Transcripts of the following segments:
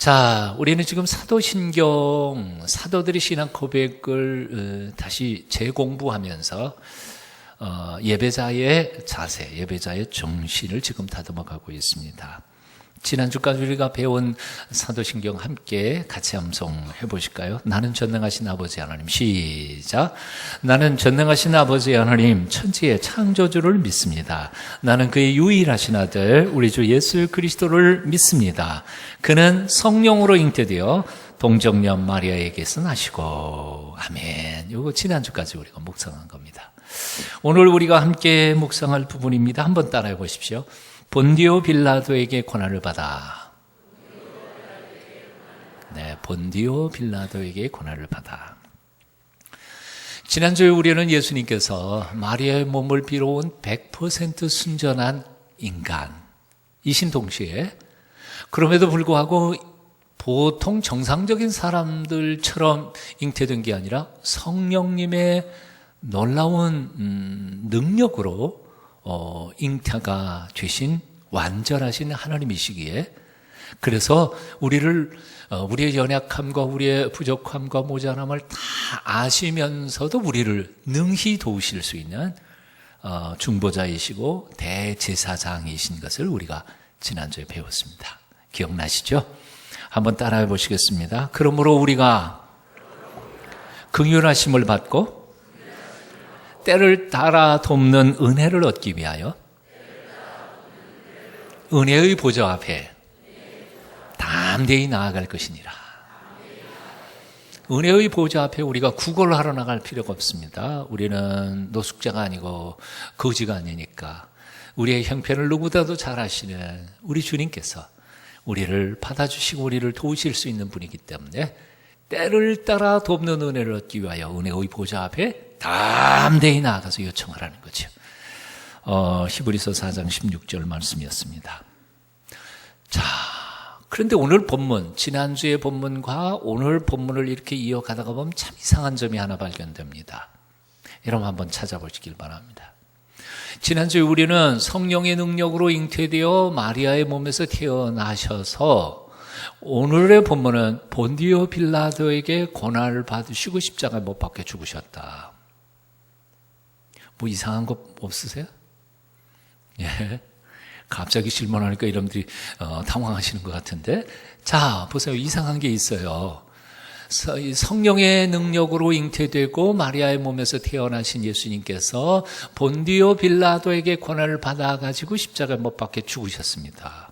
자, 우리는 지금 사도신경, 사도들의 신앙 고백을 다시 재공부하면서 예배자의 자세, 예배자의 정신을 지금 다듬어가고 있습니다. 지난주까지 우리가 배운 사도신경 함께 같이 암송해 보실까요? 나는 전능하신 아버지 하나님, 시작. 나는 전능하신 아버지 하나님, 천지의 창조주를 믿습니다. 나는 그의 유일하신 아들 우리 주 예수 그리스도를 믿습니다. 그는 성령으로 잉태되어 동정녀 마리아에게서 나시고, 아멘. 이거 지난주까지 우리가 묵상한 겁니다. 오늘 우리가 함께 묵상할 부분입니다. 한번 따라해 보십시오. 본디오 빌라도에게 고난을 받아. 네, 본디오 빌라도에게 고난을 받아. 지난주에 우리는 예수님께서 마리아의 몸을 빌어온 100% 순전한 인간이신 동시에 그럼에도 불구하고 보통 정상적인 사람들처럼 잉태된 게 아니라 성령님의 놀라운 능력으로 잉태가 되신 완전하신 하나님이시기에, 그래서 우리의 연약함과 우리의 부족함과 모자람을 다 아시면서도 우리를 능히 도우실 수 있는 중보자이시고 대제사장이신 것을 우리가 지난주에 배웠습니다. 기억나시죠? 한번 따라해 보시겠습니다. 그러므로 우리가 긍휼하심을 받고 때를 따라 돕는 은혜를 얻기 위하여 은혜의 보좌 앞에 담대히 나아갈 것이니라. 은혜의 보좌 앞에 우리가 구걸을 하러 나갈 필요가 없습니다. 우리는 노숙자가 아니고 거지가 아니니까 우리의 형편을 누구보다도 잘 아시는 우리 주님께서 우리를 받아주시고 우리를 도우실 수 있는 분이기 때문에 때를 따라 돕는 은혜를 얻기 위하여 은혜의 보좌 앞에 담대히 나아가서 요청하라는 거죠. 히브리서 4장 16절 말씀이었습니다. 자, 그런데 오늘 본문, 지난주의 본문과 오늘 본문을 이렇게 이어가다가 보면 참 이상한 점이 하나 발견됩니다. 여러분 한번 찾아보시길 바랍니다. 지난주에 우리는 성령의 능력으로 잉태되어 마리아의 몸에서 태어나셔서, 오늘의 본문은 본디오 빌라도에게 고난을 받으시고 십자가에 못 박혀 죽으셨다. 뭐 이상한 거 없으세요? 예. 갑자기 질문하니까 여러분들이 당황하시는 것 같은데, 자, 보세요. 이상한 게 있어요. 성령의 능력으로 잉태되고 마리아의 몸에서 태어나신 예수님께서 본디오 빌라도에게 고난을 받아가지고 십자가에 못 박혀 죽으셨습니다.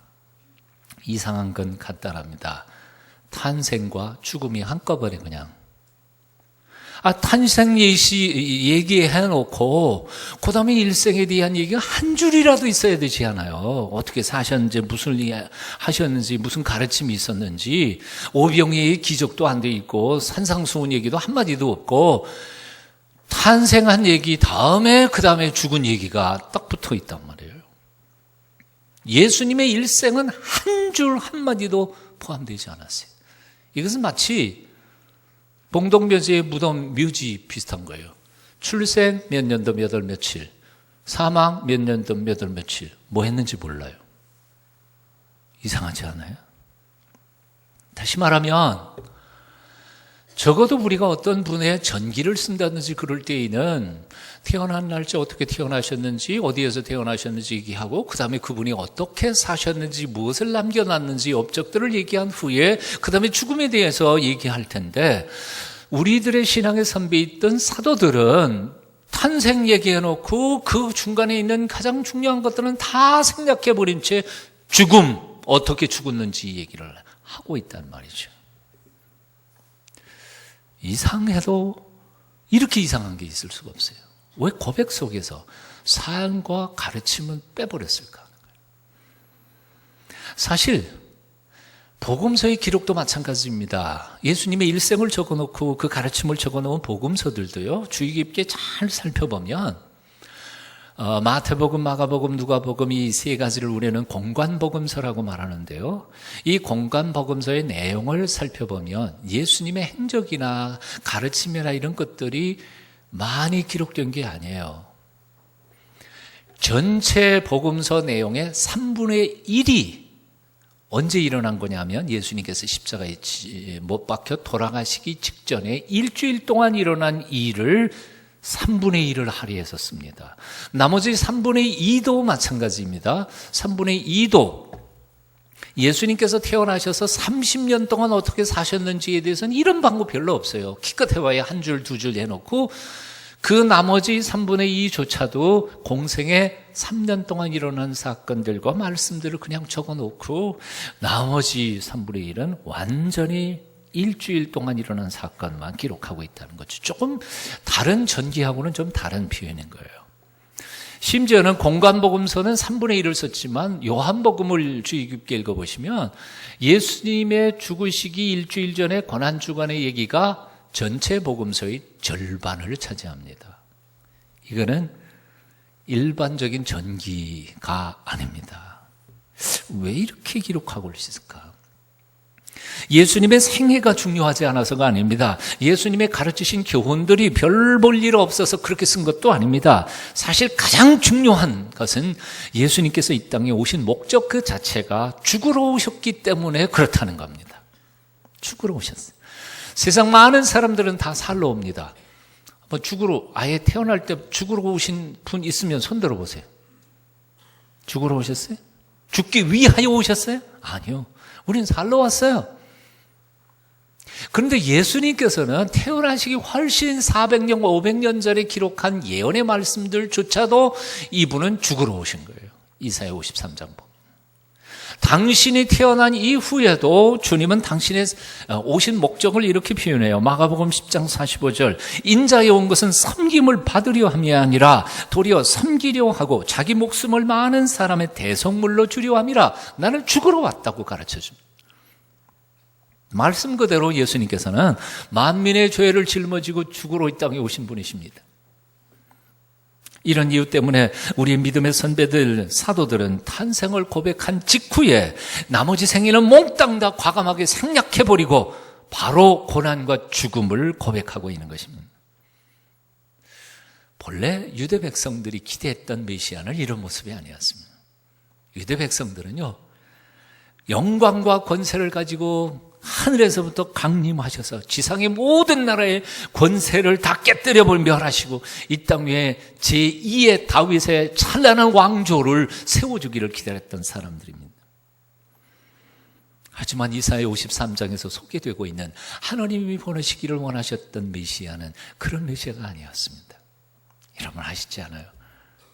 이상한 건 간단합니다. 탄생과 죽음이 한꺼번에 그냥. 탄생 얘기해놓고 그 다음에 일생에 대한 얘기가 한 줄이라도 있어야 되지 않아요? 어떻게 사셨는지, 무슨 일 하셨는지, 무슨 가르침이 있었는지, 오병이의 기적도 안 돼 있고 산상수훈 얘기도 한마디도 없고 탄생한 얘기 다음에 그 다음에 죽은 얘기가 딱 붙어 있단 말이에요. 예수님의 일생은 한 줄 한마디도 포함되지 않았어요. 이것은 마치 봉동묘지의 무덤 묘지 비슷한 거예요. 출생 몇 년도 몇 월 며칠, 사망 몇 년도 몇 월 며칠, 뭐 했는지 몰라요. 이상하지 않아요? 다시 말하면 적어도 우리가 어떤 분의 전기를 쓴다든지 그럴 때에는 태어난 날짜, 어떻게 태어나셨는지, 어디에서 태어나셨는지 얘기하고 그 다음에 그분이 어떻게 사셨는지, 무엇을 남겨놨는지 업적들을 얘기한 후에 그 다음에 죽음에 대해서 얘기할 텐데, 우리들의 신앙의 선배에 있던 사도들은 탄생 얘기해놓고 그 중간에 있는 가장 중요한 것들은 다 생략해버린 채 죽음, 어떻게 죽었는지 얘기를 하고 있단 말이죠. 이상해도 이렇게 이상한 게 있을 수가 없어요. 왜 고백 속에서 사연과 가르침은 빼버렸을까? 사실 복음서의 기록도 마찬가지입니다. 예수님의 일생을 적어놓고 그 가르침을 적어놓은 복음서들도요, 주의 깊게 잘 살펴보면 마태복음, 마가복음, 누가복음 이 세 가지를 우리는 공관복음서라고 말하는데요. 이 공관복음서의 내용을 살펴보면 예수님의 행적이나 가르침이나 이런 것들이 많이 기록된 게 아니에요. 전체 복음서 내용의 3분의 1이 언제 일어난 거냐면 예수님께서 십자가에 못 박혀 돌아가시기 직전에 일주일 동안 일어난 일을 3분의 1을 할애해서 씁니다. 나머지 3분의 2도 마찬가지입니다. 3분의 2도 예수님께서 태어나셔서 30년 동안 어떻게 사셨는지에 대해서는 이런 방법 별로 없어요. 기껏 해봐야 한 줄, 두 줄 해놓고 그 나머지 3분의 2조차도 공생에 3년 동안 일어난 사건들과 말씀들을 그냥 적어놓고 나머지 3분의 1은 완전히 일주일 동안 일어난 사건만 기록하고 있다는 거죠. 조금 다른 전기하고는 좀 다른 표현인 거예요. 심지어는 공관복음서는 3분의 1을 썼지만 요한복음을 주의 깊게 읽어보시면 예수님의 죽으시기 일주일 전에 고난주간의 얘기가 전체 복음서의 절반을 차지합니다. 이거는 일반적인 전기가 아닙니다. 왜 이렇게 기록하고 있을까? 예수님의 생애가 중요하지 않아서가 아닙니다. 예수님의 가르치신 교훈들이 별 볼 일 없어서 그렇게 쓴 것도 아닙니다. 사실 가장 중요한 것은 예수님께서 이 땅에 오신 목적 그 자체가 죽으러 오셨기 때문에 그렇다는 겁니다. 죽으러 오셨어요. 세상 많은 사람들은 다 살러 옵니다. 죽으러, 아예 태어날 때 죽으러 오신 분 있으면 손 들어보세요. 죽으러 오셨어요? 죽기 위하여 오셨어요? 아니요. 우린 살러 왔어요. 그런데 예수님께서는 태어나시기 훨씬 400년, 500년 전에 기록한 예언의 말씀들조차도 이분은 죽으러 오신 거예요. 이사야 53장 보면. 당신이 태어난 이후에도 주님은 당신의 오신 목적을 이렇게 표현해요. 마가복음 10장 45절. 인자에 온 것은 섬김을 받으려 함이 아니라 도리어 섬기려 하고 자기 목숨을 많은 사람의 대속물로 주려 함이라. 나는 죽으러 왔다고 가르쳐줍니다. 말씀 그대로 예수님께서는 만민의 죄를 짊어지고 죽으러 이 땅에 오신 분이십니다. 이런 이유 때문에 우리 믿음의 선배들, 사도들은 탄생을 고백한 직후에 나머지 생애는 몽땅 다 과감하게 생략해버리고 바로 고난과 죽음을 고백하고 있는 것입니다. 본래 유대 백성들이 기대했던 메시아는 이런 모습이 아니었습니다. 유대 백성들은요, 영광과 권세를 가지고 하늘에서부터 강림하셔서 지상의 모든 나라의 권세를 다 깨뜨려 멸하시고 이 땅 위에 제2의 다윗의 찬란한 왕조를 세워주기를 기다렸던 사람들입니다. 하지만 이사야 53장에서 소개되고 있는 하나님이 보내시기를 원하셨던 메시아는 그런 메시아가 아니었습니다. 여러분 아시지 않아요?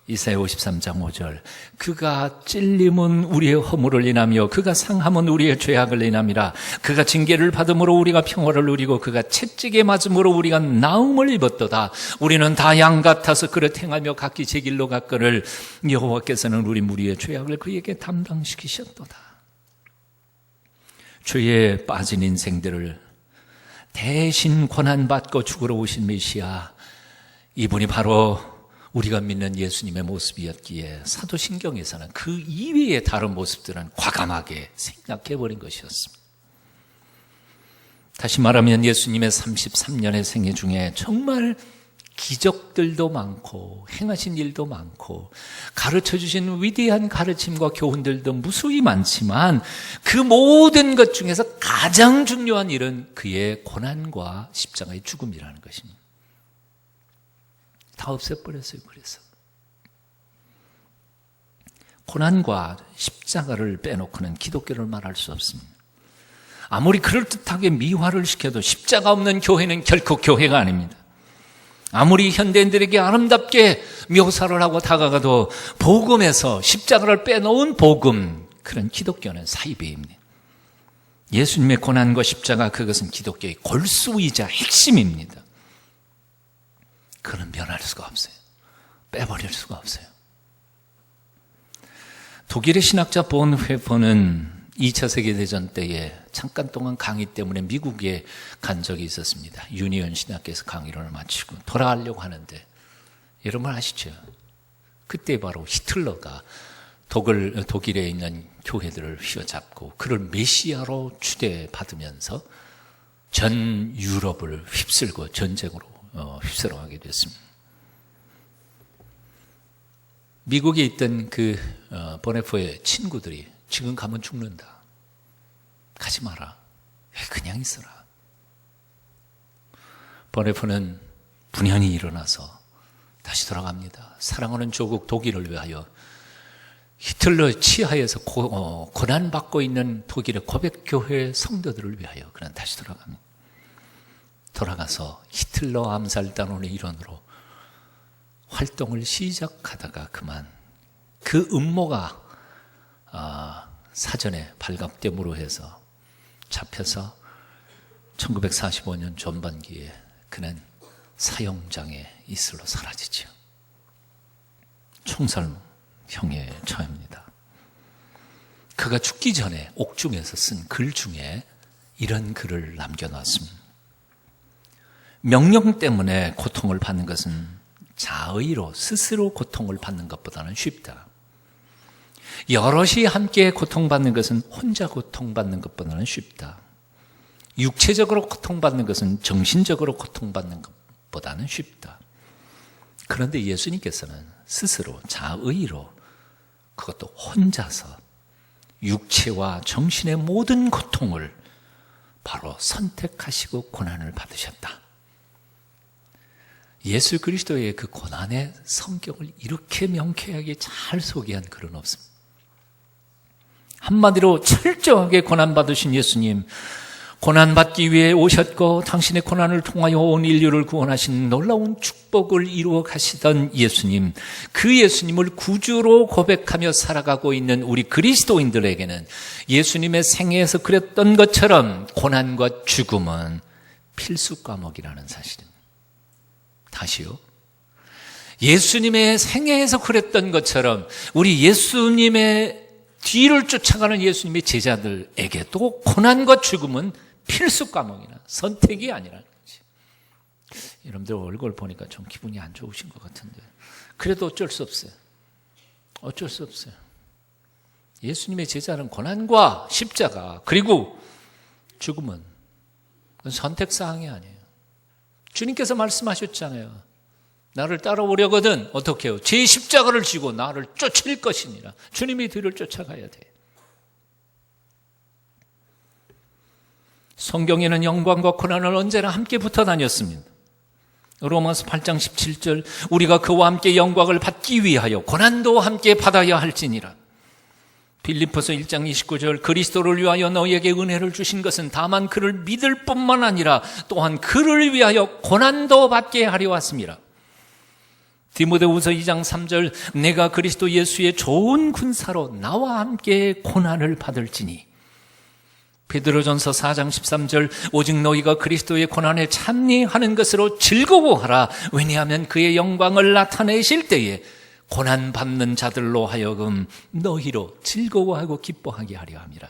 이사야 53장 5절. 그가 찔림은 우리의 허물을 인하며 그가 상함은 우리의 죄악을 인함이라. 그가 징계를 받음으로 우리가 평화를 누리고 그가 채찍에 맞음으로 우리가 나음을 입었도다. 우리는 다 양 같아서 그릇 행하며 각기 제 길로 갔거늘 여호와께서는 우리 무리의 죄악을 그에게 담당시키셨도다. 죄에 빠진 인생들을 대신 고난받고 죽으러 오신 메시아, 이분이 바로 우리가 믿는 예수님의 모습이었기에 사도신경에서는 그 이외의 다른 모습들은 과감하게 생략해버린 것이었습니다. 다시 말하면 예수님의 33년의 생애 중에 정말 기적들도 많고 행하신 일도 많고 가르쳐주신 위대한 가르침과 교훈들도 무수히 많지만 그 모든 것 중에서 가장 중요한 일은 그의 고난과 십자가의 죽음이라는 것입니다. 다 없애버렸어요. 그래서 고난과 십자가를 빼놓고는 기독교를 말할 수 없습니다. 아무리 그럴듯하게 미화를 시켜도 십자가 없는 교회는 결코 교회가 아닙니다. 아무리 현대인들에게 아름답게 묘사를 하고 다가가도 복음에서 십자가를 빼놓은 복음, 그런 기독교는 사이비입니다. 예수님의 고난과 십자가, 그것은 기독교의 골수이자 핵심입니다. 그는 변할 수가 없어요. 빼버릴 수가 없어요. 독일의 신학자 본회퍼는 2차 세계대전 때에 잠깐 동안 강의 때문에 미국에 간 적이 있었습니다. 유니온 신학교에서 강의를 마치고 돌아가려고 하는데 여러분 아시죠? 그때 바로 히틀러가 독일에 있는 교회들을 휘어잡고 그를 메시아로 추대받으면서 전 유럽을 휩쓸고 전쟁으로 휩쓸어가게 됐습니다. 미국에 있던 그 보네포의 친구들이 지금 가면 죽는다. 가지 마라. 그냥 있어라. 보네포는 분연히 일어나서 다시 돌아갑니다. 사랑하는 조국 독일을 위하여, 히틀러 치하에서 고난받고 있는 독일의 고백교회 성도들을 위하여 그는 다시 돌아갑니다. 돌아가서 히틀러 암살단원의 일원으로 활동을 시작하다가 그만 그 음모가 사전에 발각됨으로 해서 잡혀서 1945년 전반기에 그는 사형장에 이슬로 사라지죠. 총살형에 처합니다. 그가 죽기 전에 옥중에서 쓴 글 중에 이런 글을 남겨놨습니다. 명령 때문에 고통을 받는 것은 자의로 스스로 고통을 받는 것보다는 쉽다. 여럿이 함께 고통받는 것은 혼자 고통받는 것보다는 쉽다. 육체적으로 고통받는 것은 정신적으로 고통받는 것보다는 쉽다. 그런데 예수님께서는 스스로 자의로, 그것도 혼자서 육체와 정신의 모든 고통을 바로 선택하시고 고난을 받으셨다. 예수 그리스도의 그 고난의 성격을 이렇게 명쾌하게 잘 소개한 글은 없습니다. 한마디로 철저하게 고난받으신 예수님, 고난받기 위해 오셨고 당신의 고난을 통하여 온 인류를 구원하신 놀라운 축복을 이루어 가시던 예수님, 그 예수님을 구주로 고백하며 살아가고 있는 우리 그리스도인들에게는 예수님의 생애에서 그랬던 것처럼 고난과 죽음은 필수 과목이라는 사실입니다. 다시요. 예수님의 생애에서 그랬던 것처럼 우리 예수님의 뒤를 쫓아가는 예수님의 제자들에게도 고난과 죽음은 필수 과목이나 선택이 아니라는 거지. 여러분들 얼굴 보니까 좀 기분이 안 좋으신 것 같은데, 그래도 어쩔 수 없어요. 어쩔 수 없어요. 예수님의 제자는 고난과 십자가 그리고 죽음은 선택사항이 아니에요. 주님께서 말씀하셨잖아요. 나를 따라오려거든 어떻게 해요? 제 십자가를 지고 나를 쫓을 것이니라. 주님의 뒤를 쫓아가야 돼. 성경에는 영광과 고난을 언제나 함께 붙어 다녔습니다. 로마서 8장 17절, 우리가 그와 함께 영광을 받기 위하여 고난도 함께 받아야 할지니라. 빌립보서 1장 29절, 그리스도를 위하여 너희에게 은혜를 주신 것은 다만 그를 믿을 뿐만 아니라 또한 그를 위하여 고난도 받게 하려 왔습니다. 디모데후서 2장 3절, 내가 그리스도 예수의 좋은 군사로 나와 함께 고난을 받을지니. 베드로전서 4장 13절, 오직 너희가 그리스도의 고난에 참여하는 것으로 즐거워하라. 왜냐하면 그의 영광을 나타내실 때에 고난받는 자들로 하여금 너희로 즐거워하고 기뻐하게 하려 함이라.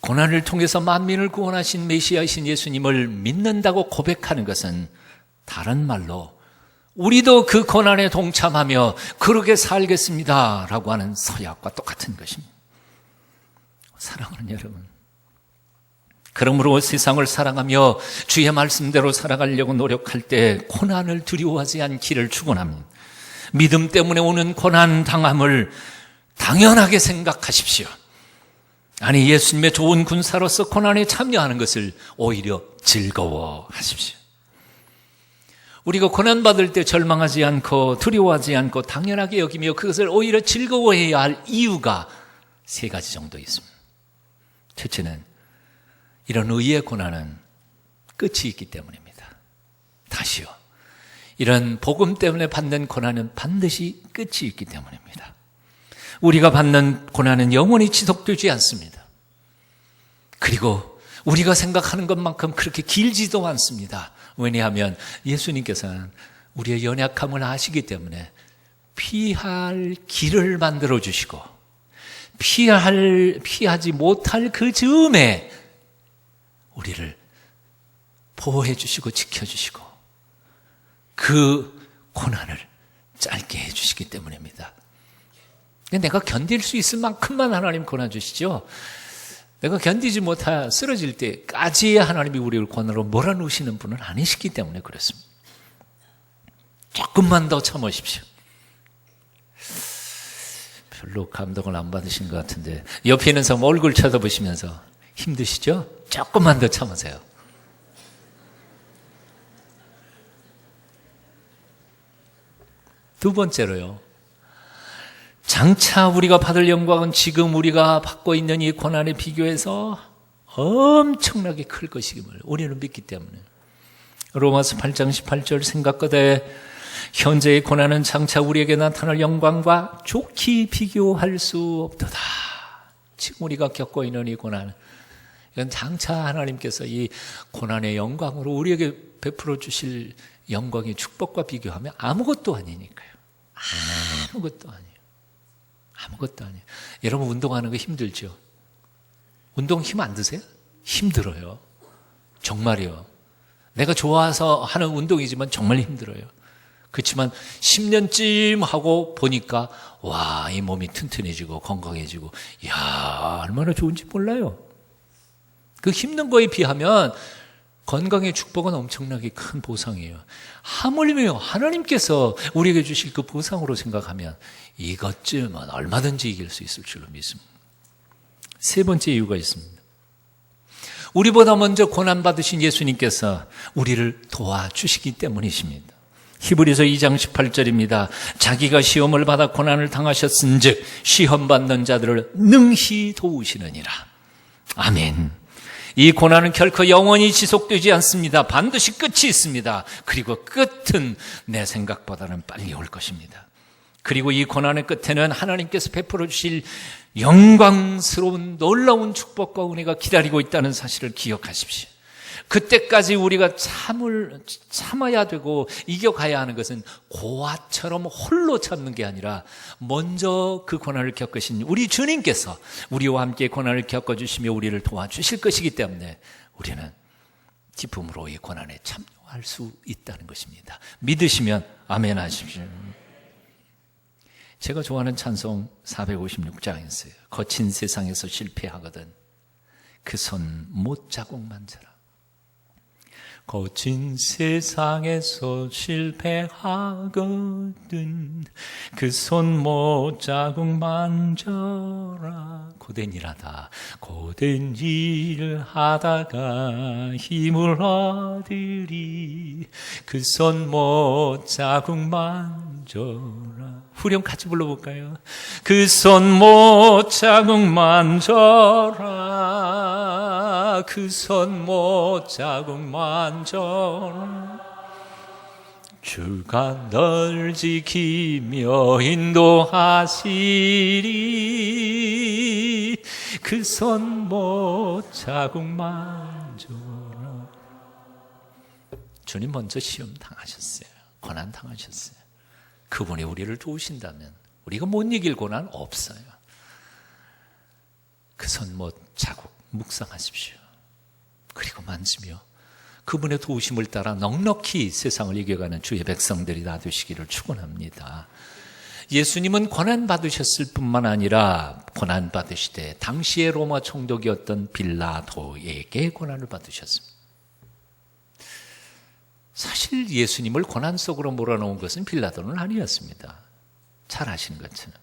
고난을 통해서 만민을 구원하신 메시아이신 예수님을 믿는다고 고백하는 것은 다른 말로 우리도 그 고난에 동참하며 그렇게 살겠습니다 라고 하는 서약과 똑같은 것입니다. 사랑하는 여러분, 그러므로 세상을 사랑하며 주의 말씀대로 살아가려고 노력할 때 고난을 두려워하지 않기를 축원합니다. 믿음 때문에 오는 고난 당함을 당연하게 생각하십시오. 아니, 예수님의 좋은 군사로서 고난에 참여하는 것을 오히려 즐거워하십시오. 우리가 고난받을 때 절망하지 않고 두려워하지 않고 당연하게 여기며 그것을 오히려 즐거워해야 할 이유가 세 가지 정도 있습니다. 첫째는 이런 의의 고난은 끝이 있기 때문입니다. 다시요. 이런 복음 때문에 받는 고난은 반드시 끝이 있기 때문입니다. 우리가 받는 고난은 영원히 지속되지 않습니다. 그리고 우리가 생각하는 것만큼 그렇게 길지도 않습니다. 왜냐하면 예수님께서는 우리의 연약함을 아시기 때문에 피할 길을 만들어 주시고 피하지 못할 그 즈음에 우리를 보호해 주시고 지켜주시고 그 고난을 짧게 해 주시기 때문입니다. 내가 견딜 수 있을 만큼만 하나님 고난 주시죠. 내가 견디지 못하 쓰러질 때까지 하나님이 우리를 고난으로 몰아넣으시는 분은 아니시기 때문에 그렇습니다. 조금만 더 참으십시오. 별로 감동을 안 받으신 것 같은데 옆에 있는 사람 얼굴 쳐다보시면서 힘드시죠? 조금만 더 참으세요. 두 번째로요. 장차 우리가 받을 영광은 지금 우리가 받고 있는 이 고난에 비교해서 엄청나게 클 것임을 우리는 믿기 때문에 로마서 8장 18절 생각하되 현재의 고난은 장차 우리에게 나타날 영광과 좋게 비교할 수 없도다. 지금 우리가 겪고 있는 이 고난은 이건 장차 하나님께서 이 고난의 영광으로 우리에게 베풀어 주실 영광의 축복과 비교하면 아무것도 아니니까요. 아무것도 아니에요. 아무것도 아니에요. 여러분 운동하는 거 힘들죠? 운동 힘 안 드세요? 힘들어요. 정말이요. 내가 좋아서 하는 운동이지만 정말 힘들어요. 그렇지만 10년쯤 하고 보니까 와, 이 몸이 튼튼해지고 건강해지고 이야, 얼마나 좋은지 몰라요. 그 힘든 거에 비하면 건강의 축복은 엄청나게 큰 보상이에요. 하물며 하나님께서 우리에게 주실 그 보상으로 생각하면 이것쯤은 얼마든지 이길 수 있을 줄로 믿습니다. 세 번째 이유가 있습니다. 우리보다 먼저 고난받으신 예수님께서 우리를 도와주시기 때문이십니다. 히브리서 2장 18절입니다. 자기가 시험을 받아 고난을 당하셨은즉 시험받는 자들을 능히 도우시느니라. 아멘. 이 고난은 결코 영원히 지속되지 않습니다. 반드시 끝이 있습니다. 그리고 끝은 내 생각보다는 빨리 올 것입니다. 그리고 이 고난의 끝에는 하나님께서 베풀어 주실 영광스러운 놀라운 축복과 은혜가 기다리고 있다는 사실을 기억하십시오. 그때까지 우리가 참아야 되고 이겨가야 하는 것은 고아처럼 홀로 참는 게 아니라 먼저 그 고난을 겪으신 우리 주님께서 우리와 함께 고난을 겪어주시며 우리를 도와주실 것이기 때문에 우리는 기쁨으로 이 고난에 참여할 수 있다는 것입니다. 믿으시면 아멘 하십시오. 제가 좋아하는 찬송 456장이었어요. 거친 세상에서 실패하거든 그 손 못자국만 져라. 거친 세상에서 실패하거든 그 손 못자국 만져라. 고된 일하다 고된 일 하다가 힘을 얻으리 그 손 못자국 만져라. 후렴 같이 불러볼까요? 그 손 못자국 만져라. 그 손 못자국 만져라. 주가 널 지키며 인도하시리. 그 손 못자국 만져라. 주님 먼저 시험 당하셨어요. 고난 당하셨어요. 그분이 우리를 도우신다면 우리가 못 이길 고난 없어요. 그 손 못자국 묵상하십시오. 그리고 만지며 그분의 도우심을 따라 넉넉히 세상을 이겨가는 주의 백성들이 나되시기를 축원합니다. 예수님은 고난받으셨을 뿐만 아니라 고난받으시되 당시의 로마 총독이었던 빌라도에게 고난을 받으셨습니다. 사실 예수님을 고난 속으로 몰아넣은 것은 빌라도는 아니었습니다. 잘 아시는 것처럼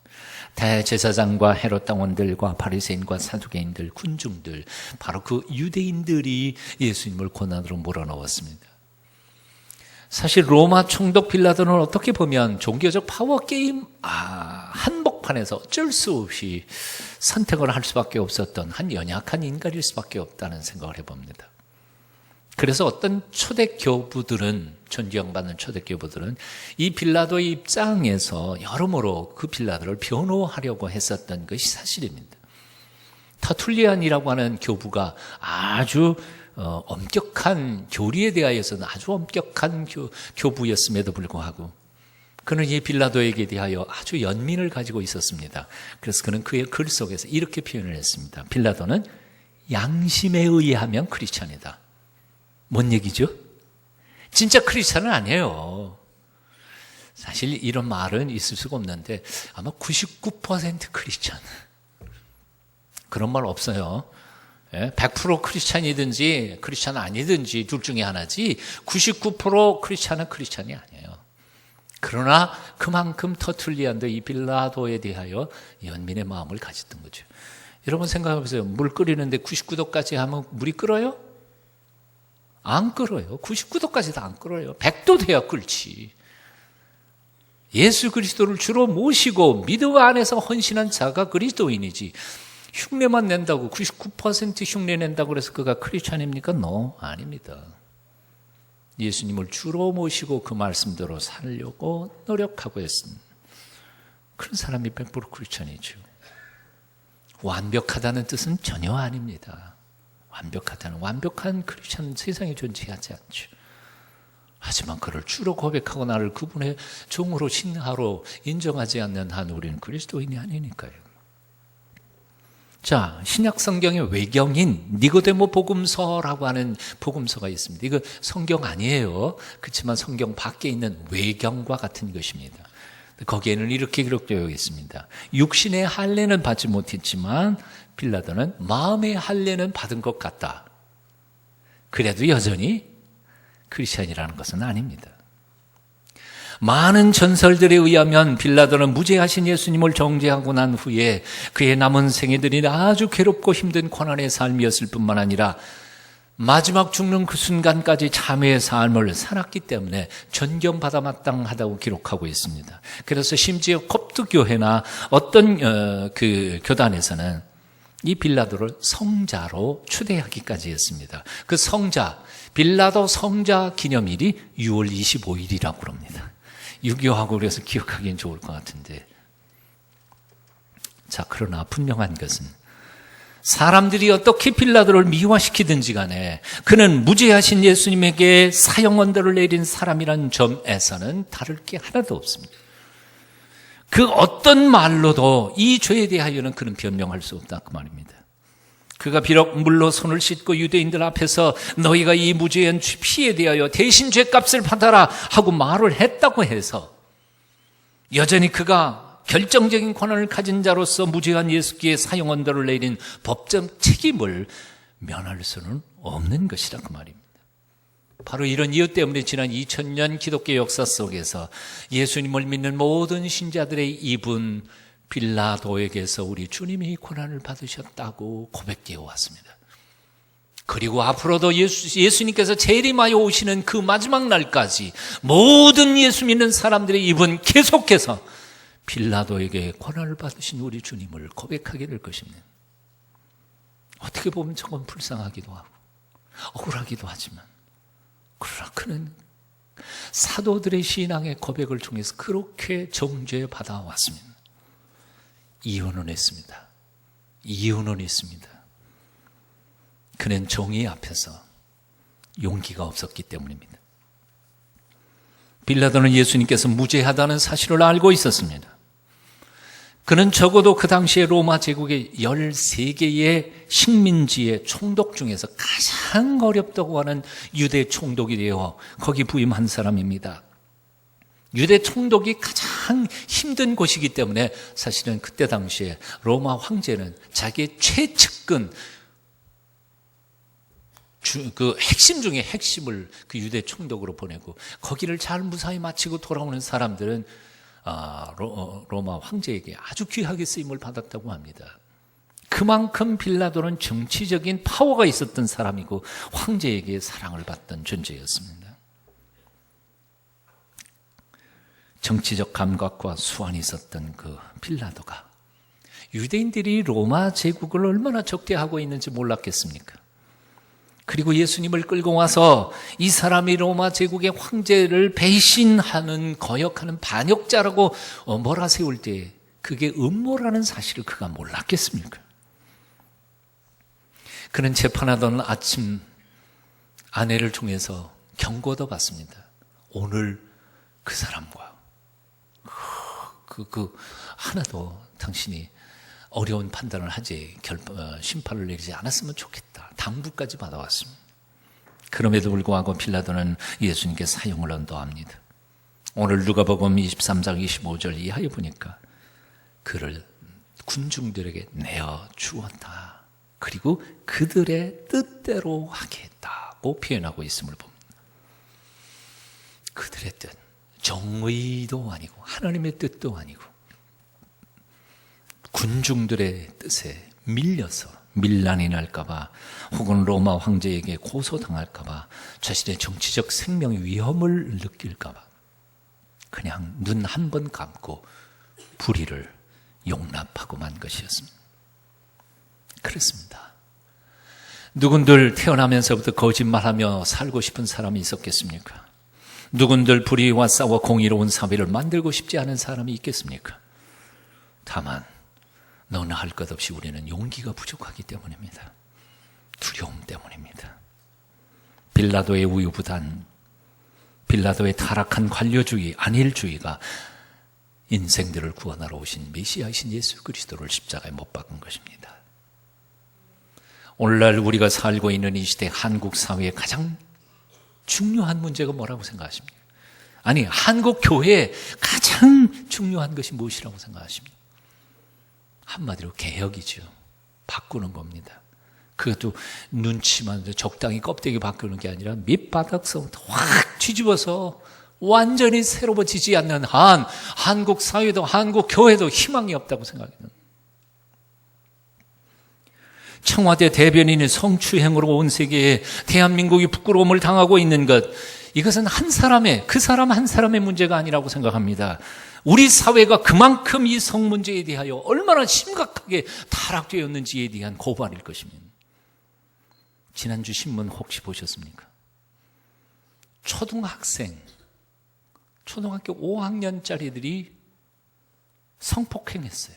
대제사장과 헤롯 당원들과 바리새인과 사두개인들, 군중들, 바로 그 유대인들이 예수님을 고난으로 몰아넣었습니다. 사실 로마 총독 빌라도는 어떻게 보면 종교적 파워게임 한복판에서 어쩔 수 없이 선택을 할 수밖에 없었던 한 연약한 인간일 수밖에 없다는 생각을 해봅니다. 그래서 어떤 초대교부들은, 존경받는 초대교부들은 이 빌라도의 입장에서 여러모로 그 빌라도를 변호하려고 했었던 것이 사실입니다. 터툴리안이라고 하는 교부가 아주 엄격한 교리에 대하여서는 아주 엄격한 교부였음에도 불구하고 그는 이 빌라도에게 대하여 아주 연민을 가지고 있었습니다. 그래서 그는 그의 글 속에서 이렇게 표현을 했습니다. 빌라도는 양심에 의하면 크리스찬이다. 뭔 얘기죠? 진짜 크리스찬은 아니에요. 사실 이런 말은 있을 수가 없는데 아마 99% 크리스찬. 그런 말 없어요. 100% 크리스찬이든지 크리스찬 아니든지 둘 중에 하나지 99% 크리스찬은 크리스찬이 아니에요. 그러나 그만큼 터툴리안도 이 빌라도에 대하여 연민의 마음을 가졌던 거죠. 여러분 생각해보세요. 물 끓이는데 99도까지 하면 물이 끓어요? 안 끓어요. 99도까지도 안 끓어요. 100도 돼야 끓지. 예수 그리스도를 주로 모시고 믿음 안에서 헌신한 자가 그리스도인이지. 흉내만 낸다고 99% 흉내 낸다고 그래서 그가 크리스찬입니까? No, 아닙니다. 예수님을 주로 모시고 그 말씀대로 살려고 노력하고 했습니다. 그런 사람이 100% 크리스찬이죠. 완벽하다는 뜻은 전혀 아닙니다. 완벽한 크리스찬은 세상에 존재하지 않죠. 하지만 그를 주로 고백하고 나를 그분의 종으로 신하로 인정하지 않는 한 우리는 그리스도인이 아니니까요. 자, 신약 성경의 외경인 니고데모 복음서라고 하는 복음서가 있습니다. 이거 성경 아니에요. 그렇지만 성경 밖에 있는 외경과 같은 것입니다. 거기에는 이렇게 기록되어 있습니다. 육신의 할례는 받지 못했지만 빌라도는 마음의 할례는 받은 것 같다. 그래도 여전히 크리스찬이라는 것은 아닙니다. 많은 전설들에 의하면 빌라도는 무죄하신 예수님을 정죄하고 난 후에 그의 남은 생애들이 아주 괴롭고 힘든 고난의 삶이었을 뿐만 아니라 마지막 죽는 그 순간까지 참회의 삶을 살았기 때문에 존경받아 마땅하다고 기록하고 있습니다. 그래서 심지어 kopt교회나 어떤 그 교단에서는 이 빌라도를 성자로 추대하기까지 했습니다. 그 성자, 빌라도 성자 기념일이 6월 25일이라고 그럽니다. 유교하고 그래서 기억하기엔 좋을 것 같은데. 자, 그러나 분명한 것은 사람들이 어떻게 빌라도를 미화시키든지 간에 그는 무죄하신 예수님에게 사형 언도를 내린 사람이라는 점에서는 다를 게 하나도 없습니다. 그 어떤 말로도 이 죄에 대하여는 그는 변명할 수 없다 그 말입니다. 그가 비록 물로 손을 씻고 유대인들 앞에서 너희가 이 무죄한 피에 대하여 대신 죄값을 받아라 하고 말을 했다고 해서 여전히 그가 결정적인 권한을 가진 자로서 무죄한 예수께 사형 언도를 내린 법적 책임을 면할 수는 없는 것이라 그 말입니다. 바로 이런 이유 때문에 지난 2000년 기독교 역사 속에서 예수님을 믿는 모든 신자들의 입은 빌라도에게서 우리 주님이 고난을 받으셨다고 고백되어 왔습니다. 그리고 앞으로도 예수님께서 재림하여 오시는 그 마지막 날까지 모든 예수 믿는 사람들의 입은 계속해서 빌라도에게 고난을 받으신 우리 주님을 고백하게 될 것입니다. 어떻게 보면 조금 불쌍하기도 하고 억울하기도 하지만 그러나 그는 사도들의 신앙의 고백을 통해서 그렇게 정죄받아 왔습니다. 이유는 있습니다. 그는 정의 앞에서 용기가 없었기 때문입니다. 빌라도는 예수님께서 무죄하다는 사실을 알고 있었습니다. 그는 적어도 그 당시에 로마 제국의 13개의 식민지의 총독 중에서 가장 어렵다고 하는 유대 총독이 되어 거기 부임한 사람입니다. 유대 총독이 가장 힘든 곳이기 때문에 사실은 그때 당시에 로마 황제는 자기의 최측근 그 핵심 중에 핵심을 그 유대 총독으로 보내고 거기를 잘 무사히 마치고 돌아오는 사람들은 로마 황제에게 아주 귀하게 쓰임을 받았다고 합니다. 그만큼 빌라도는 정치적인 파워가 있었던 사람이고 황제에게 사랑을 받던 존재였습니다. 정치적 감각과 수완이 있었던 그 빌라도가 유대인들이 로마 제국을 얼마나 적대하고 있는지 몰랐겠습니까? 그리고 예수님을 끌고 와서 이 사람이 로마 제국의 황제를 배신하는 거역하는 반역자라고 몰아세울 때 그게 음모라는 사실을 그가 몰랐겠습니까? 그는 재판하던 아침 아내를 통해서 경고도 받습니다. 오늘 그 사람과 하나도 당신이 어려운 판단을 하지 심판을 내리지 않았으면 좋겠다. 당부까지 받아왔습니다. 그럼에도 불구하고 빌라도는 예수님께 사형을 언도합니다. 오늘 누가복음 23장 25절 이하에 보니까 그를 군중들에게 내어 주었다. 그리고 그들의 뜻대로 하게 했다고 표현하고 있음을 봅니다. 그들의 뜻. 정의도 아니고 하나님의 뜻도 아니고 군중들의 뜻에 밀려서 밀란이 날까봐 혹은 로마 황제에게 고소당할까봐 자신의 정치적 생명의 위험을 느낄까봐 그냥 눈 한 번 감고 불의를 용납하고만 것이었습니다. 그렇습니다. 누군들 태어나면서부터 거짓말하며 살고 싶은 사람이 있었겠습니까? 누군들 불의와 싸워 공의로운 사회를 만들고 싶지 않은 사람이 있겠습니까? 다만 너나 할 것 없이 우리는 용기가 부족하기 때문입니다. 두려움 때문입니다. 빌라도의 우유부단, 빌라도의 타락한 관료주의, 안일주의가 인생들을 구원하러 오신 메시아이신 예수 그리스도를 십자가에 못 박은 것입니다. 오늘날 우리가 살고 있는 이 시대 한국 사회의 가장 중요한 문제가 뭐라고 생각하십니까? 아니, 한국 교회의 가장 중요한 것이 무엇이라고 생각하십니까? 한마디로 개혁이죠. 바꾸는 겁니다. 그것도 눈치만 적당히 껍데기 바꾸는 게 아니라 밑바닥서부터 확 뒤집어서 완전히 새로워지지 않는 한 한국 사회도 한국 교회도 희망이 없다고 생각해요. 청와대 대변인의 성추행으로 온 세계에 대한민국이 부끄러움을 당하고 있는 것, 이것은 한 사람의, 그 사람 한 사람의 문제가 아니라고 생각합니다. 우리 사회가 그만큼 이 성 문제에 대하여 얼마나 심각하게 타락되었는지에 대한 고발일 것입니다. 지난주 신문 혹시 보셨습니까? 초등학교 5학년짜리들이 성폭행했어요.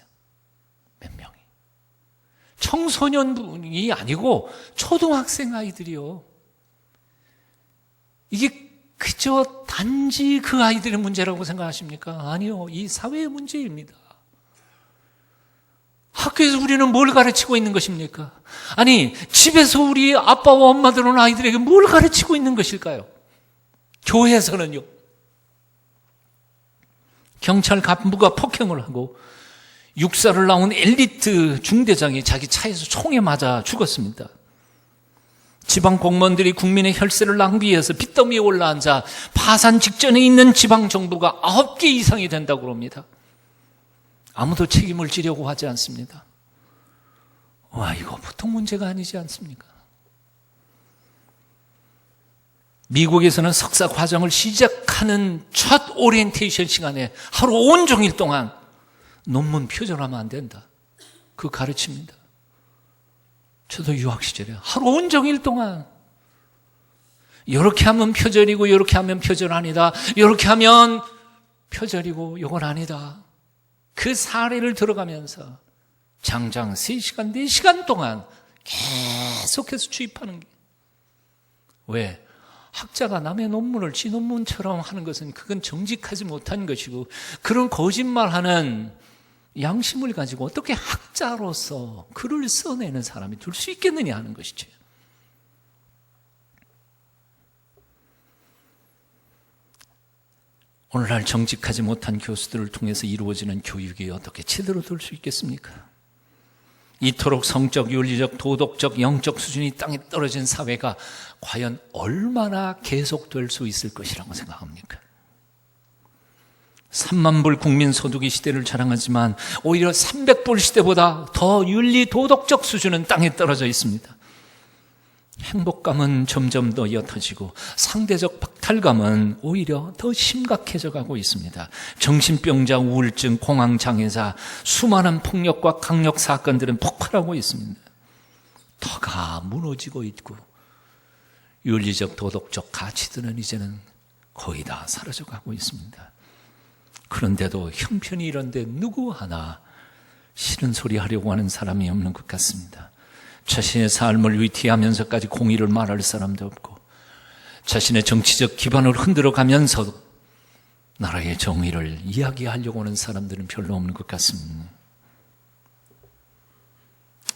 몇 명이. 청소년분이 아니고 초등학생 아이들이요. 이게 그저 단지 그 아이들의 문제라고 생각하십니까? 아니요. 이 사회의 문제입니다. 학교에서 우리는 뭘 가르치고 있는 것입니까? 아니, 집에서 우리 아빠와 엄마들은 아이들에게 뭘 가르치고 있는 것일까요? 교회에서는요. 경찰 간부가 폭행을 하고 육사를 나온 엘리트 중대장이 자기 차에서 총에 맞아 죽었습니다. 지방 공무원들이 국민의 혈세를 낭비해서 빚더미에 올라앉아 파산 직전에 있는 지방 정부가 9개 이상이 된다고 합니다. 아무도 책임을 지려고 하지 않습니다. 와, 이거 보통 문제가 아니지 않습니까? 미국에서는 석사 과정을 시작하는 첫 오리엔테이션 시간에 하루 온종일 동안 논문 표절하면 안 된다. 그 가르칩니다. 저도 유학 시절에 하루 온종일 동안 이렇게 하면 표절이고 이렇게 하면 표절 아니다. 이렇게 하면 표절이고 이건 아니다. 그 사례를 들어가면서 장장 3시간, 4시간 동안 계속해서 주입하는 게. 왜? 학자가 남의 논문을 지 논문처럼 하는 것은 그건 정직하지 못한 것이고 그런 거짓말하는 양심을 가지고 어떻게 학자로서 글을 써내는 사람이 될 수 있겠느냐 하는 것이죠. 오늘날 정직하지 못한 교수들을 통해서 이루어지는 교육이 어떻게 제대로 될 수 있겠습니까? 이토록 성적, 윤리적, 도덕적, 영적 수준이 땅에 떨어진 사회가 과연 얼마나 계속될 수 있을 것이라고 생각합니까? 3만 불 국민소득의 시대를 자랑하지만 오히려 300불 시대보다 더 윤리, 도덕적 수준은 땅에 떨어져 있습니다. 행복감은 점점 더 옅어지고 상대적 박탈감은 오히려 더 심각해져 가고 있습니다. 정신병자, 우울증, 공황장애자, 수많은 폭력과 강력 사건들은 폭발하고 있습니다. 터가 무너지고 있고 윤리적, 도덕적 가치들은 이제는 거의 다 사라져 가고 있습니다. 그런데도 형편이 이런데 누구 하나 싫은 소리 하려고 하는 사람이 없는 것 같습니다. 자신의 삶을 위태하면서까지 공의를 말할 사람도 없고 자신의 정치적 기반을 흔들어가면서도 나라의 정의를 이야기하려고 하는 사람들은 별로 없는 것 같습니다.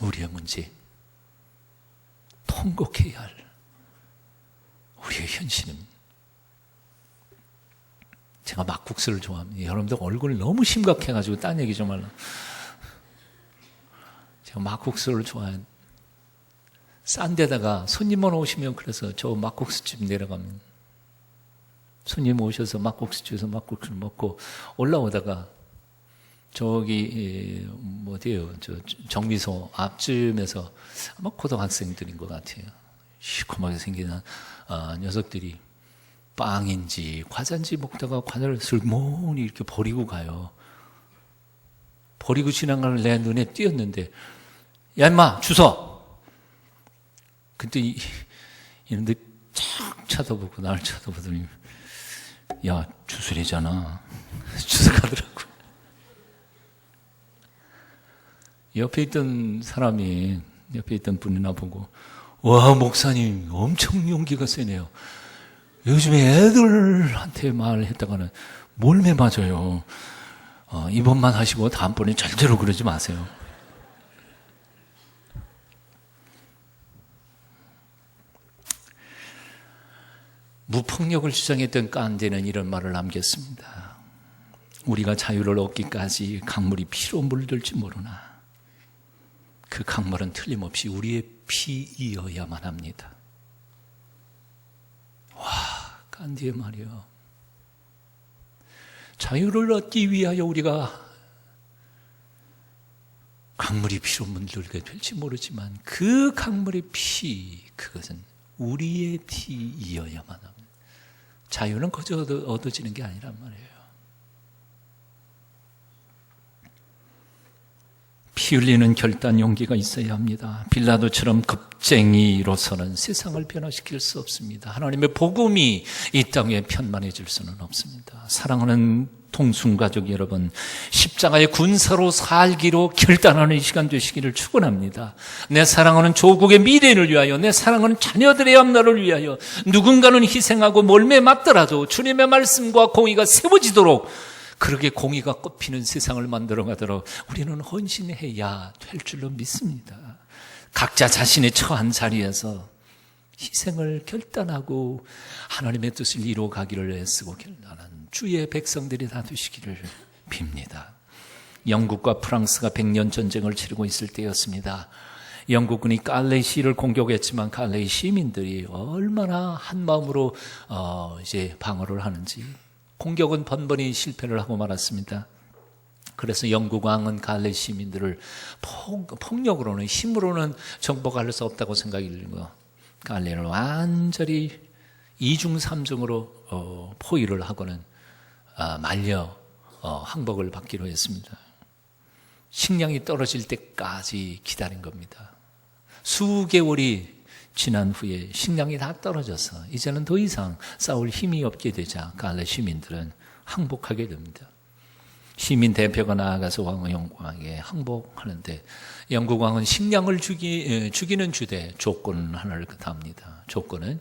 우리의 문제, 통곡해야 할 우리의 현실입니다. 제가 막국수를 좋아합니다. 여러분들 얼굴 너무 심각해가지고 딴 얘기 좀 하려고. 제가 막국수를 좋아해요. 싼 데다가 손님만 오시면 그래서 저 막국수집 내려가면 손님 오셔서 막국수 주셔서 막국수를 먹고 올라오다가 저기 어디에요? 저 정비소 앞쯤에서 아마 고등학생들인 것 같아요. 시커멓게 생긴 녀석들이 빵인지 과자인지 먹다가 과자를 슬그머니 이렇게 버리고 가요. 버리고 지나가는 내 눈에 띄었는데, 야 임마 주워. 그때 이런데 착 쳐다보고 나를 쳐다보더니, 야 주술이잖아. 주워가더라고. 옆에 있던 분이 나보고, 와 목사님 엄청 용기가 세네요. 요즘에 애들한테 말했다가는 몰매 맞아요. 이번만 하시고 다음번에 절대로 그러지 마세요. 무폭력을 주장했던 깐디는 이런 말을 남겼습니다. 우리가 자유를 얻기까지 강물이 피로 물들지 모르나 그 강물은 틀림없이 우리의 피이어야만 합니다. 와, 깐디의 말이요. 자유를 얻기 위하여 우리가 강물이 피로 물들게 될지 모르지만 그 강물의 피, 그것은 우리의 피이어야만 합니다. 자유는 거저 얻어지는 게 아니란 말이에요. 피 흘리는 결단 용기가 있어야 합니다. 빌라도처럼 급쟁이로서는 세상을 변화시킬 수 없습니다. 하나님의 복음이 이 땅에 편만해질 수는 없습니다. 사랑하는 동순가족 여러분, 십자가의 군사로 살기로 결단하는 이 시간 되시기를 축원합니다. 내 사랑하는 조국의 미래를 위하여, 내 사랑하는 자녀들의 앞날을 위하여 누군가는 희생하고 몰매 맞더라도 주님의 말씀과 공의가 세워지도록, 그렇게 공의가 꽃피는 세상을 만들어가도록 우리는 헌신해야 될 줄로 믿습니다. 각자 자신의 처한 자리에서 희생을 결단하고 하나님의 뜻을 이루어가기를 애쓰고 결단한 주의 백성들이 다 되시기를 빕니다. 영국과 프랑스가 100년 전쟁을 치르고 있을 때였습니다. 영국군이 칼레시를 공격했지만 칼레이 시민들이 얼마나 한마음으로 이제 방어를 하는지, 공격은 번번이 실패를 하고 말았습니다. 그래서 영국 왕은 갈레 시민들을 폭력으로는, 힘으로는 정복할 수 없다고 생각이 들고 갈레를 완전히 2중 3중으로 포위를 하고는 말려 항복을 받기로 했습니다. 식량이 떨어질 때까지 기다린 겁니다. 수개월이 지난 후에 식량이 다 떨어져서 이제는 더 이상 싸울 힘이 없게 되자 갈레 시민들은 항복하게 됩니다. 시민 대표가 나아가서 영국왕에게 항복하는데 영국 왕은 식량을 죽이는 주되 조건 하나를 답니다. 조건은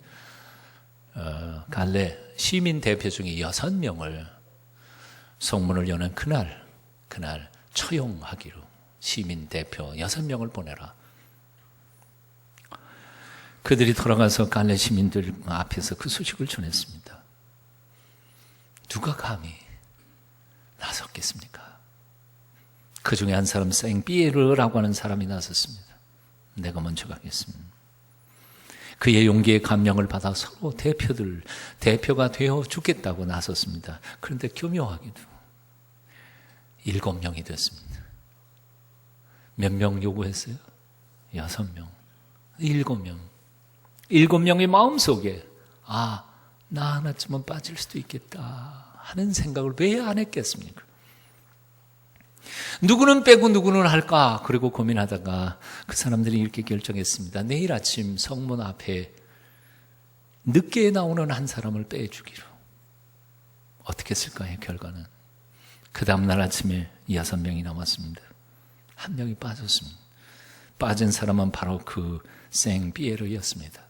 갈레 시민 대표 중에 6명을 성문을 여는 그날 처형하기로, 시민 대표 6명을 보내라. 그들이 돌아가서 갈레 시민들 앞에서 그 소식을 전했습니다. 누가 감히 나섰겠습니까? 그 중에 한 사람 생피에르라고 하는 사람이 나섰습니다. 내가 먼저 가겠습니다. 그의 용기에 감명을 받아 서로 대표가 되어 죽겠다고 나섰습니다. 그런데 교묘하게도 7명이 됐습니다. 몇 명 요구했어요? 6명. 7명. 7명의 마음속에 나 하나쯤은 빠질 수도 있겠다 하는 생각을 왜 안 했겠습니까? 누구는 빼고 누구는 할까? 그리고 고민하다가 그 사람들이 이렇게 결정했습니다. 내일 아침 성문 앞에 늦게 나오는 한 사람을 빼주기로. 어떻게 했을까요? 결과는 그 다음날 아침에 6명이 남았습니다. 한 명이 빠졌습니다. 빠진 사람은 바로 그 생피에르였습니다.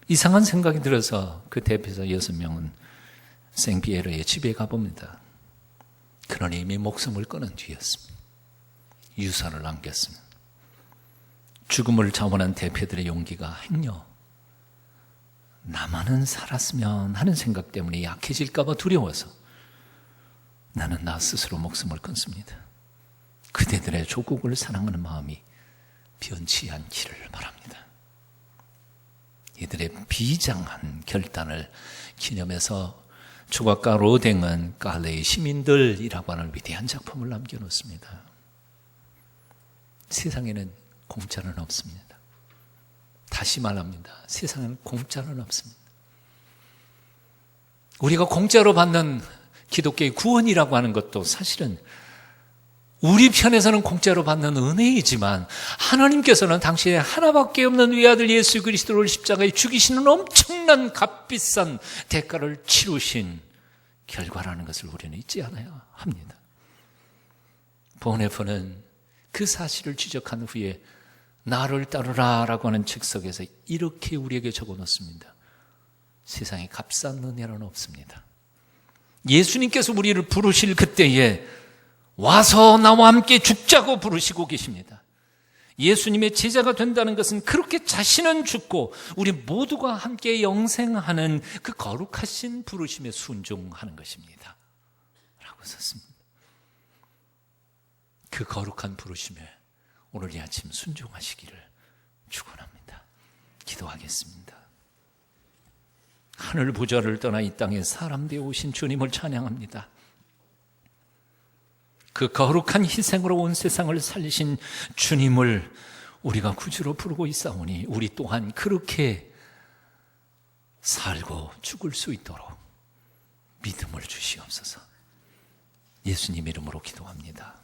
이상한 생각이 들어서 그 대표자 6명은 생피에르의 집에 가봅니다. 그러니 이미 목숨을 끊은 뒤였습니다. 유서를 남겼습니다. 죽음을 자원한 대표들의 용기가 행여 나만은 살았으면 하는 생각 때문에 약해질까 봐 두려워서 나는 나 스스로 목숨을 끊습니다. 그대들의 조국을 사랑하는 마음이 변치 않기를 바랍니다. 이들의 비장한 결단을 기념해서 조각가 로댕은 칼레의 시민들이라고 하는 위대한 작품을 남겨놓습니다. 세상에는 공짜는 없습니다. 다시 말합니다. 세상에는 공짜는 없습니다. 우리가 공짜로 받는 기독교의 구원이라고 하는 것도 사실은 우리 편에서는 공짜로 받는 은혜이지만 하나님께서는 당신의 하나밖에 없는 외아들 예수 그리스도를 십자가에 죽이시는 엄청난 값비싼 대가를 치르신 결과라는 것을 우리는 잊지 않아야 합니다. 보네포는 그 사실을 지적한 후에 나를 따르라 라고 하는 책석에서 이렇게 우리에게 적어놓습니다. 세상에 값싼 은혜는 없습니다. 예수님께서 우리를 부르실 그때에 와서 나와 함께 죽자고 부르시고 계십니다. 예수님의 제자가 된다는 것은 그렇게 자신은 죽고 우리 모두가 함께 영생하는 그 거룩하신 부르심에 순종하는 것입니다 라고 썼습니다. 그 거룩한 부르심에 오늘 이 아침 순종하시기를 축원합니다. 기도하겠습니다. 하늘 부자를 떠나 이 땅에 사람 되어 오신 주님을 찬양합니다. 그 거룩한 희생으로 온 세상을 살리신 주님을 우리가 구주로 부르고 있사오니 우리 또한 그렇게 살고 죽을 수 있도록 믿음을 주시옵소서. 예수님 이름으로 기도합니다.